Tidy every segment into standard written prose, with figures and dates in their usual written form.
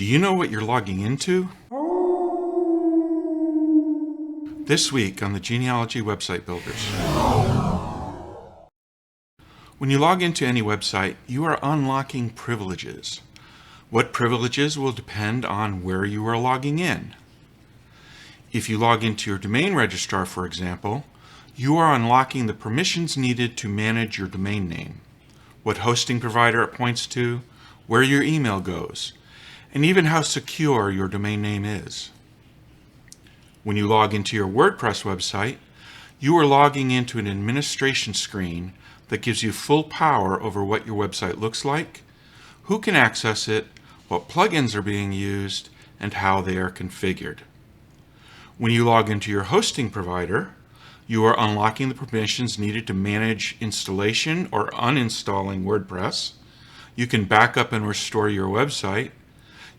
Do you know what you're logging into? This week on the Genealogy Website Builders. When you log into any website, you are unlocking privileges. What privileges will depend on where you are logging in. If you log into your domain registrar, for example, you are unlocking the permissions needed to manage your domain name, what hosting provider it points to, where your email goes, and even how secure your domain name is. When you log into your WordPress website, you are logging into an administration screen that gives you full power over what your website looks like, who can access it, what plugins are being used, and how they are configured. When you log into your hosting provider, you are unlocking the permissions needed to manage installation or uninstalling WordPress. You can back up and restore your website.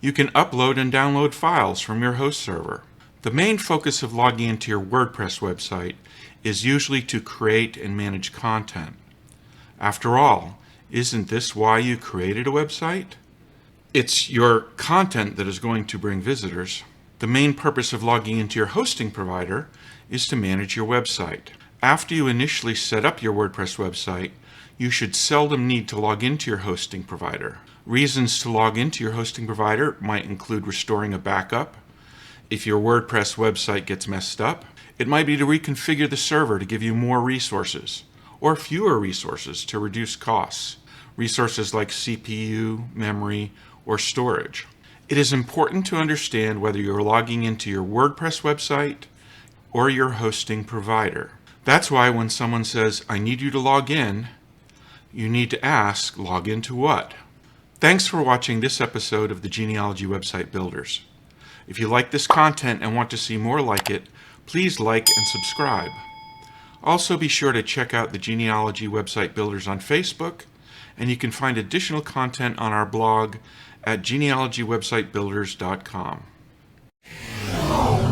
You can upload and download files from your host server. The main focus of logging into your WordPress website is usually to create and manage content. After all, isn't this why you created a website? It's your content that is going to bring visitors. The main purpose of logging into your hosting provider is to manage your website. After you initially set up your WordPress website, you should seldom need to log into your hosting provider. Reasons to log into your hosting provider might include restoring a backup. If your WordPress website gets messed up, it might be to reconfigure the server to give you more resources, or fewer resources to reduce costs, resources like CPU, memory, or storage. It is important to understand whether you're logging into your WordPress website or your hosting provider. That's why when someone says, "I need you to log in," you need to ask, log into what? Thanks for watching this episode of the Genealogy Website Builders. If you like this content and want to see more like it, please like and subscribe. Also be sure to check out the Genealogy Website Builders on Facebook, and you can find additional content on our blog at genealogywebsitebuilders.com.